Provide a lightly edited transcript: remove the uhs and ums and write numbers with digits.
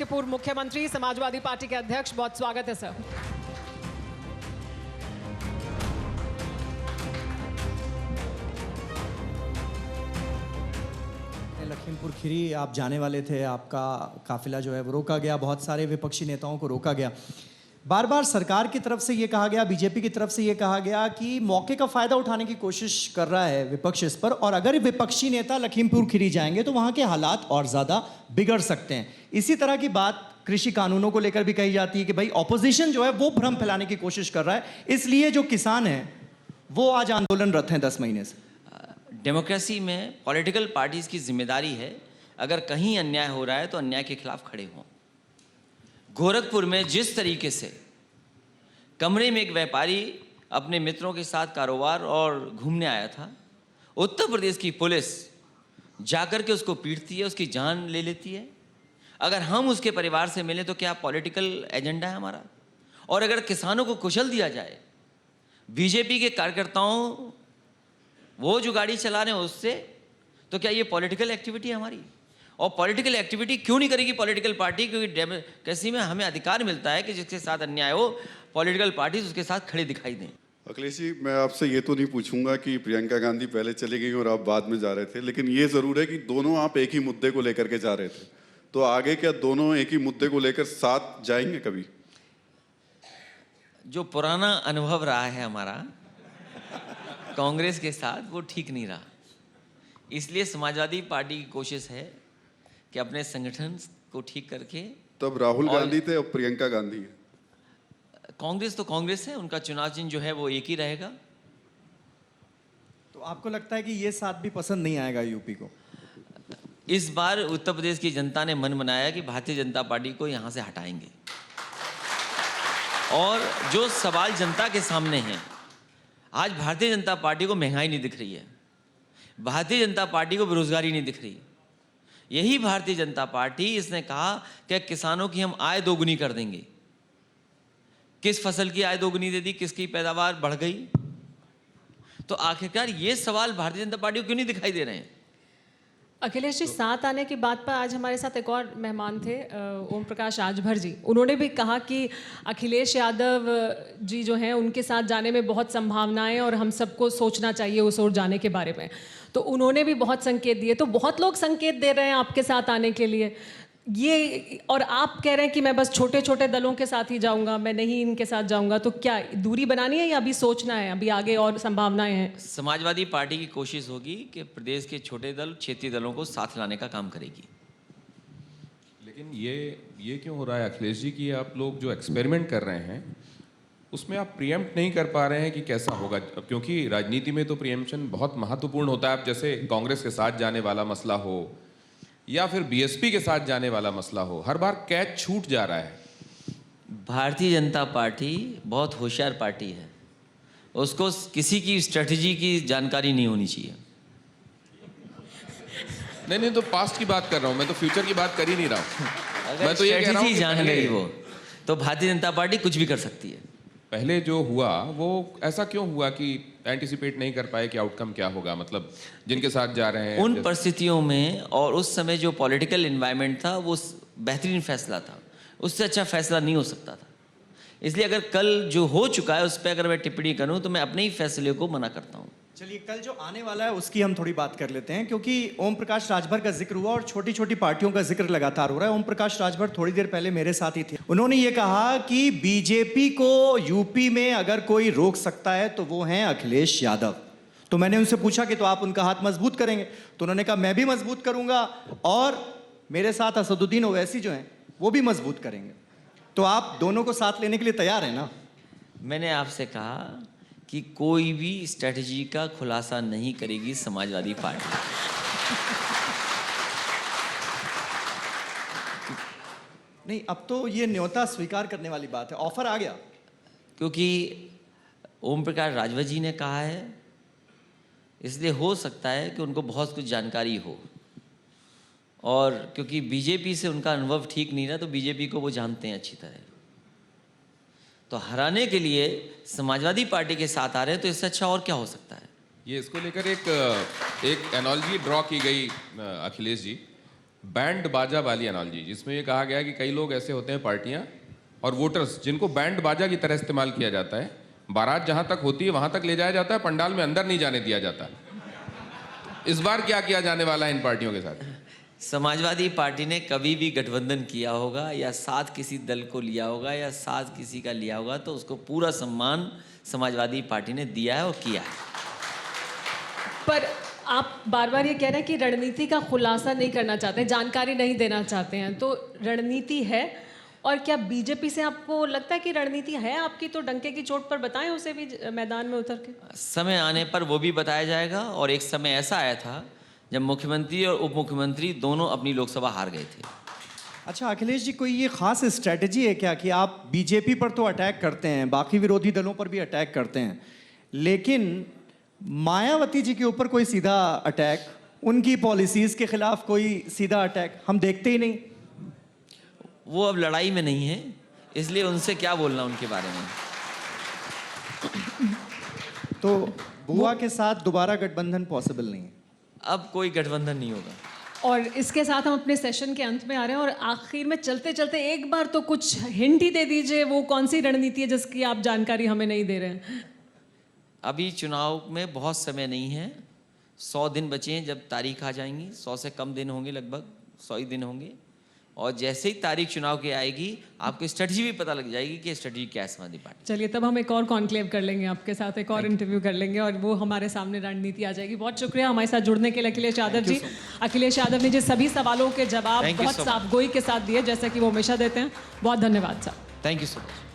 के पूर्व मुख्यमंत्री, समाजवादी पार्टी के अध्यक्ष, बहुत स्वागत है सर। लखीमपुर खीरी आप जाने वाले थे, आपका काफिला जो है वो रोका गया, बहुत सारे विपक्षी नेताओं को रोका गया। बार बार सरकार की तरफ से ये कहा गया, बीजेपी की तरफ से ये कहा गया कि मौके का फायदा उठाने की कोशिश कर रहा है विपक्ष इस पर, और अगर विपक्षी नेता लखीमपुर खीरी जाएंगे तो वहां के हालात और ज्यादा बिगड़ सकते हैं। इसी तरह की बात कृषि कानूनों को लेकर भी कही जाती है कि भाई ऑपोजिशन जो है वो भ्रम फैलाने की कोशिश कर रहा है, इसलिए जो किसान हैं वो आज आंदोलनरत हैं 10 महीने से। डेमोक्रेसी में पॉलिटिकल पार्टीज की जिम्मेदारी है, अगर कहीं अन्याय हो रहा है तो अन्याय के खिलाफ खड़े हों। गोरखपुर में जिस तरीके से कमरे में एक व्यापारी अपने मित्रों के साथ कारोबार और घूमने आया था, उत्तर प्रदेश की पुलिस जाकर के उसको पीटती है, उसकी जान ले लेती है। अगर हम उसके परिवार से मिलें तो क्या पॉलिटिकल एजेंडा है हमारा? और अगर किसानों को कुचल दिया जाए, बीजेपी के कार्यकर्ताओं वो जो गाड़ी चला रहे हैं उससे, तो क्या ये पॉलिटिकल एक्टिविटी है हमारी? और पॉलिटिकल एक्टिविटी क्यों नहीं करेगी पॉलिटिकल पार्टी? क्योंकि डेमोक्रेसी में हमें अधिकार मिलता है कि जिसके साथ अन्याय हो, पॉलिटिकल पार्टीज उसके साथ खड़े दिखाई दें। अखिलेश जी, मैं आपसे ये तो नहीं पूछूंगा कि प्रियंका गांधी पहले चली गई और आप बाद में जा रहे थे, लेकिन ये जरूर है कि दोनों आप एक ही मुद्दे को लेकर के जा रहे थे, तो आगे क्या दोनों एक ही मुद्दे को लेकर साथ जाएंगे कभी? जो पुराना अनुभव रहा है हमारा कांग्रेस के साथ, वो ठीक नहीं रहा। इसलिए समाजवादी पार्टी की कोशिश है कि अपने संगठन को ठीक करके। तब राहुल गांधी थे, अब प्रियंका गांधी है। कांग्रेस तो कांग्रेस है, उनका चुनाव चिन्ह जो है वो एक ही रहेगा। तो आपको लगता है कि ये साथ भी पसंद नहीं आएगा यूपी को? इस बार उत्तर प्रदेश की जनता ने मन बनाया कि भारतीय जनता पार्टी को यहां से हटाएंगे। और जो सवाल जनता के सामने है, आज भारतीय जनता पार्टी को महंगाई नहीं दिख रही है, भारतीय जनता पार्टी को बेरोजगारी नहीं दिख रही। यही भारतीय जनता पार्टी, इसने कहा कि किसानों की हम आय दोगुनी कर देंगे। किस फसल की आय दोगुनी दे दी, किसकी पैदावार बढ़ गई? तो आखिरकार ये सवाल भारतीय जनता पार्टी को क्यों नहीं दिखाई दे रहे हैं? अखिलेश जी, साथ आने की बात पर आज हमारे साथ एक और मेहमान थे, ओम प्रकाश राजभर जी। उन्होंने भी कहा कि अखिलेश यादव जी जो हैं उनके साथ जाने में बहुत संभावनाएं और हम सबको सोचना चाहिए उस ओर जाने के बारे में। तो उन्होंने भी बहुत संकेत दिए, तो बहुत लोग संकेत दे रहे हैं आपके साथ आने के लिए ये, और आप कह रहे हैं कि मैं बस छोटे छोटे दलों के साथ ही जाऊंगा, मैं नहीं इनके साथ जाऊंगा। तो क्या दूरी बनानी है या अभी सोचना है, अभी आगे और संभावनाएं हैं? समाजवादी पार्टी की कोशिश होगी कि प्रदेश के छोटे दल, क्षेत्रीय दलों को साथ लाने का काम करेगी। लेकिन ये क्यों हो रहा है अखिलेश जी कि आप लोग जो एक्सपेरिमेंट कर रहे हैं उसमें आप प्रीएम्प्ट नहीं कर पा रहे हैं कि कैसा होगा? क्योंकि राजनीति में तो प्रीएम्प्शन बहुत महत्वपूर्ण होता है। आप जैसे कांग्रेस के साथ जाने वाला मसला हो या फिर बीएसपी के साथ जाने वाला मसला हो, हर बार कैच छूट जा रहा है। भारतीय जनता पार्टी बहुत होशियार पार्टी है, उसको किसी की स्ट्रेटजी की जानकारी नहीं होनी चाहिए। नहीं, तो पास्ट की बात कर रहा हूं मैं, तो फ्यूचर की बात कर ही नहीं रहा हूं। मैं तो ये कह रहा हूं कि जान गई वो, तो भारतीय जनता पार्टी कुछ भी कर सकती है। पहले जो हुआ वो ऐसा क्यों हुआ कि एंटिसिपेट नहीं कर पाए कि आउटकम क्या होगा? मतलब जिनके साथ जा रहे हैं उन परिस्थितियों में और उस समय जो पॉलिटिकल एनवायरनमेंट था वो बेहतरीन फैसला था, उससे अच्छा फैसला नहीं हो सकता था। इसलिए अगर कल जो हो चुका है उस पर अगर मैं टिप्पणी करूं तो मैं अपने ही फैसले को मना करता हूं। चलिए, कल जो आने वाला है उसकी हम थोड़ी बात कर लेते हैं, क्योंकि ओम प्रकाश राजभर का जिक्र हुआ और छोटी छोटी पार्टियों का जिक्र लगातार हो रहा है। ओम प्रकाश राजभर थोड़ी देर पहले मेरे साथ ही थे, उन्होंने ये कहा कि बीजेपी को यूपी में अगर कोई रोक सकता है तो वो हैं अखिलेश यादव। तो मैंने उनसे पूछा कि तो आप उनका हाथ मजबूत करेंगे? तो उन्होंने कहा मैं भी मजबूत करूंगा और मेरे साथ असदुद्दीन ओवैसी जो हैं वो भी मजबूत करेंगे। तो आप दोनों को साथ लेने के लिए तैयार हैं ना? मैंने आपसे कहा कि कोई भी स्ट्रेटजी का खुलासा नहीं करेगी समाजवादी पार्टी। नहीं, अब तो ये न्योता स्वीकार करने वाली बात है, ऑफर आ गया। क्योंकि ओम प्रकाश राजभर जी ने कहा है, इसलिए हो सकता है कि उनको बहुत कुछ जानकारी हो, और क्योंकि बीजेपी से उनका अनुभव ठीक नहीं रहा तो बीजेपी को वो जानते हैं अच्छी तरह। तो हराने के लिए समाजवादी पार्टी के साथ आ रहे हैं, तो इससे अच्छा और क्या हो सकता है? ये इसको लेकर एक एनालॉजी ड्रॉ की गई अखिलेश जी बैंड बाजा वाली एनालॉजी, जिसमें ये कहा गया कि कई लोग ऐसे होते हैं पार्टियां और वोटर्स जिनको बैंड बाजा की तरह इस्तेमाल किया जाता है। बारात जहां तक होती है वहां तक ले जाया जाता है, पंडाल में अंदर नहीं जाने दिया जाता। इस बार क्या किया जाने वाला है इन पार्टियों के साथ? समाजवादी पार्टी ने कभी भी गठबंधन किया होगा या साथ किसी दल को लिया होगा या साथ किसी का लिया होगा तो उसको पूरा सम्मान समाजवादी पार्टी ने दिया है और किया है। पर आप बार बार ये कह रहे हैं कि रणनीति का खुलासा नहीं करना चाहते हैं, जानकारी नहीं देना चाहते हैं, तो रणनीति है। और क्या बीजेपी से आपको लगता है कि रणनीति है आपकी? तो डंके की चोट पर बताएं उसे भी मैदान में उतर के। समय आने पर वो भी बताया जाएगा। और एक समय ऐसा आया था जब मुख्यमंत्री और उप मुख्यमंत्री दोनों अपनी लोकसभा हार गए थे। अच्छा अखिलेश जी, कोई ये खास स्ट्रेटजी है क्या कि आप बीजेपी पर तो अटैक करते हैं, बाकी विरोधी दलों पर भी अटैक करते हैं, लेकिन मायावती जी के ऊपर कोई सीधा अटैक, उनकी पॉलिसीज के खिलाफ कोई सीधा अटैक हम देखते ही नहीं? वो अब लड़ाई में नहीं है, इसलिए उनसे क्या बोलना उनके बारे में। तो बुआ के साथ दोबारा गठबंधन पॉसिबल नहीं है? अब कोई गठबंधन नहीं होगा। और इसके साथ हम अपने सेशन के अंत में आ रहे हैं और आखिर में चलते चलते एक बार तो कुछ हिंट ही दे दीजिए, वो कौन सी रणनीति है जिसकी आप जानकारी हमें नहीं दे रहे हैं? अभी चुनाव में बहुत समय नहीं है, 100 दिन बचे हैं। जब तारीख आ जाएंगी, 100 से कम दिन होंगे, लगभग 100 ही दिन होंगे, और जैसे ही तारीख चुनाव की आएगी आपको स्ट्रेटजी भी पता लग जाएगी कि स्ट्रेटजी क्या है समाजवादी पार्टी। चलिए तब हम एक और कॉन्क्लेव कर लेंगे आपके साथ, एक और इंटरव्यू कर लेंगे और वो हमारे सामने रणनीति आ जाएगी। बहुत शुक्रिया हमारे साथ जुड़ने के लिए अखिलेश यादव जी। अखिलेश यादव ने जो सभी सवालों के जवाब Thank you बहुत so much. साफगोई के साथ दिए, जैसा कि वो हमेशा देते हैं। बहुत धन्यवाद sir. Thank you so much.